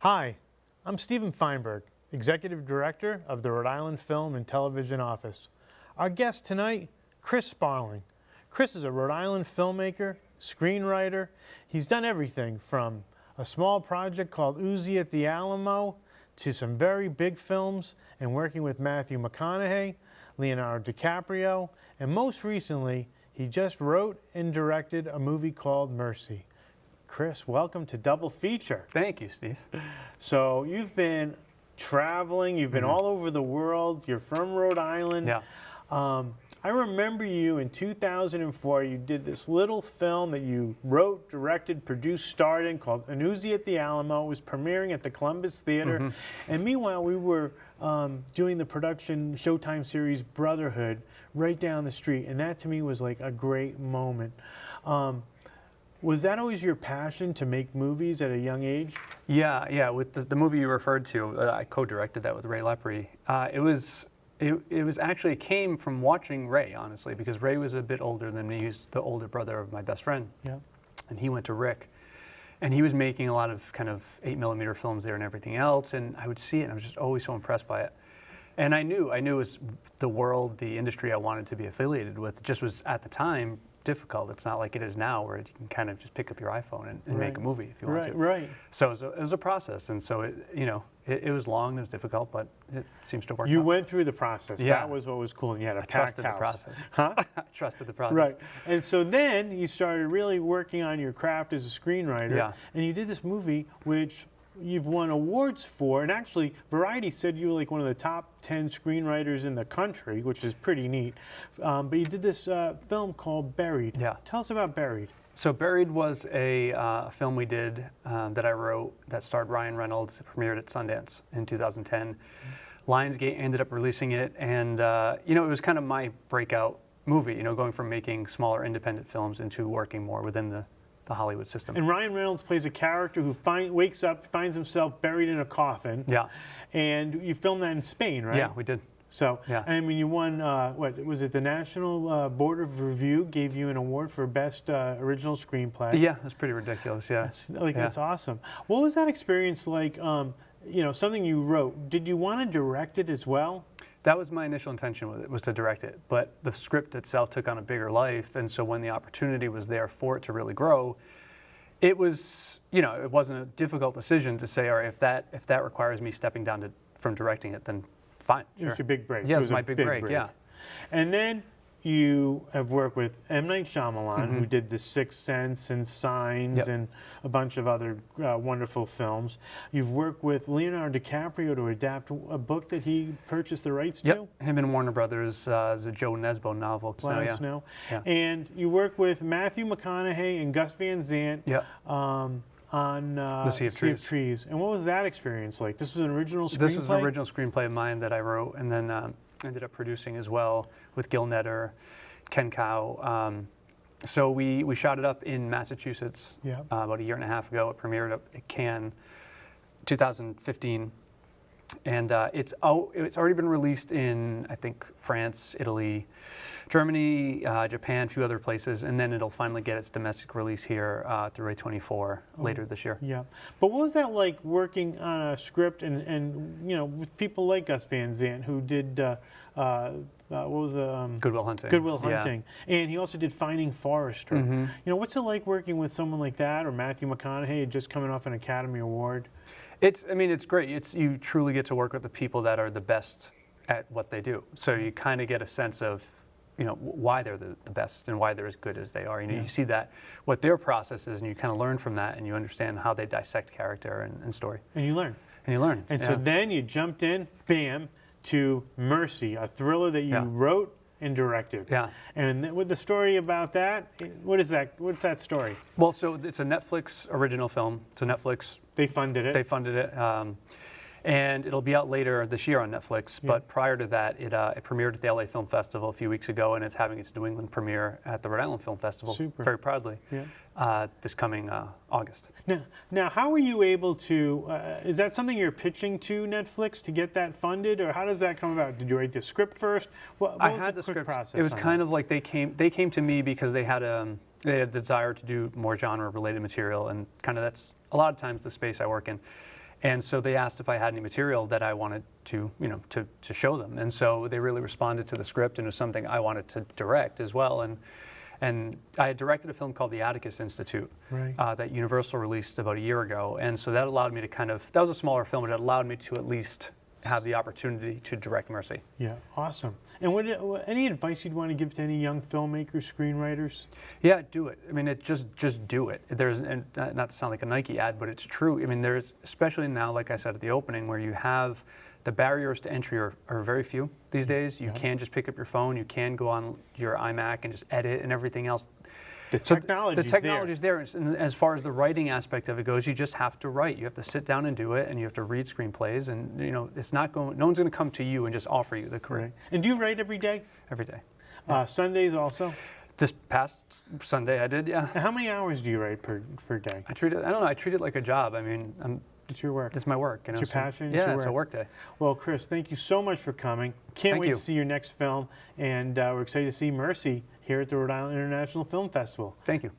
Hi, I'm Stephen Feinberg, Executive Director of the Rhode Island Film and Television Office. Our guest tonight, Chris Sparling. Chris is a Rhode Island filmmaker, screenwriter. He's done everything from a small project called Uzi at the Alamo to some very big films and working with Matthew McConaughey, Leonardo DiCaprio, and most recently, he just wrote and directed a movie called Mercy. Chris, welcome to Double Feature. Thank you, Steve. So you've been traveling, you've been all over the world, you're from Rhode Island. Yeah. I remember you in 2004, you did this little film that you wrote, directed, produced, starred in called Uzi at the Alamo. It was premiering at the Columbus Theater. And meanwhile, we were doing the production Showtime series Brotherhood right down the street. And that to me was like a great moment. Was that always your passion to make movies at a young age? Yeah. With the movie you referred to, I co-directed that with Ray Lepre. It came from watching Ray, honestly, because Ray was a bit older than me. He was the older brother of my best friend. Yeah. And he went to Rick. And he was making a lot of kind of 8mm films there and everything else. And I would see it, and I was just always so impressed by it. And I knew it was the world, the industry I wanted to be affiliated with. It just was, at the time, difficult. It's not like it is now, where you can kind of just pick up your iPhone and make a movie if you want to. Right. So it was a process, and so it was long, it was difficult, but it seems to work. You out. went through the process. Yeah. That was what was cool. And you had a I packed trusted house. the process. Huh? I trusted the process. Right. And so then you started really working on your craft as a screenwriter. Yeah. And you did this movie which you've won awards for, and actually Variety said you were like one of the top 10 screenwriters in the country, which is pretty neat. But you did this film called Buried. Yeah. Tell us about Buried. So Buried was a film we did that I wrote that starred Ryan Reynolds. It premiered at Sundance in 2010. Lionsgate ended up releasing it, and it was kind of my breakout movie, going from making smaller independent films into working more within the Hollywood system. And Ryan Reynolds plays a character who wakes up, finds himself buried in a coffin. Yeah. And you filmed that in Spain, right? Yeah, we did. So, yeah. I mean, you won, what was it, the National Board of Review gave you an award for Best Original Screenplay. Yeah, that's pretty ridiculous, yeah. That's awesome. What was that experience like, something you wrote? Did you want to direct it as well? That was my initial intention with it, was to direct it. But the script itself took on a bigger life, and so when the opportunity was there for it to really grow, it was, it wasn't a difficult decision to say, all right, if that requires me stepping down from directing it, then fine. It was your big break. Yeah, it was my big break, yeah. And then you have worked with M. Night Shyamalan, who did The Sixth Sense and Signs and a bunch of other wonderful films. You've worked with Leonardo DiCaprio to adapt a book that he purchased the rights to. Him and Warner Brothers, is a Joe Nesbo novel. Snow. And you work with Matthew McConaughey and Gus Van Sant on The Sea of Trees. And what was that experience like? This was an original screenplay? This was an original screenplay of mine that I wrote, and then ended up producing as well with Gil Netter, Ken Cow. So we shot it up in Massachusetts about a year and a half ago. It premiered up at Cannes 2015. And it's already been released in, I think, France, Italy, Germany, Japan, a few other places, and then it'll finally get its domestic release here through A24 later this year. Yeah. But what was that like working on a script and with people like Gus Van Sant, who did, what was the... Good Will Hunting. Good Will Hunting. Yeah. And he also did Finding Forrester. What's it like working with someone like that, or Matthew McConaughey, just coming off an Academy Award? It's great. You truly get to work with the people that are the best at what they do. So you kind of get a sense of, why they're the best and why they're as good as they are. You see that, what their process is, and you kind of learn from that, and you understand how they dissect character and story. And you learn. And so then you jumped in, bam, to Mercy, a thriller that you wrote and directed. Yeah. And with the story about that, what's that story? Well, so it's a Netflix original film. It's a Netflix. They funded it. And it'll be out later this year on Netflix. But prior to that, it premiered at the LA Film Festival a few weeks ago, and it's having its New England premiere at the Rhode Island Film Festival very proudly this coming August. Now, how were you able to, is that something you're pitching to Netflix to get that funded, or how does that come about? Did you write the script first? What I was had the script process? It was kind of like they came to me because they had a desire to do more genre-related material, and kind of that's a lot of times the space I work in. And so they asked if I had any material that I wanted to, to show them. And so they really responded to the script, and it was something I wanted to direct as well. And I had directed a film called The Atticus Institute that Universal released about a year ago. And so that allowed me to that was a smaller film, but it allowed me to at least have the opportunity to direct Mercy. Yeah, awesome. And any advice you'd want to give to any young filmmakers, screenwriters? Yeah, do it. I mean, just do it. And not to sound like a Nike ad, but it's true. I mean, there's, especially now, like I said at the opening, where you have the barriers to entry are very few these days. You can just pick up your phone. You can go on your iMac and just edit and everything else. The technology's there. And as far as the writing aspect of it goes, you just have to write. You have to sit down and do it, and you have to read screenplays. And it's not going. No one's going to come to you and just offer you the career. Right. And do you write every day? Every day. Sundays also? This past Sunday, I did. Yeah. And how many hours do you write per day? I treat it like a job. I mean, it's your work. It's my work. It's your passion. Yeah, it's a work day. Well, Chris, thank you so much for coming. Can't wait to see your next film, and we're excited to see Mercy here at the Rhode Island International Film Festival. Thank you.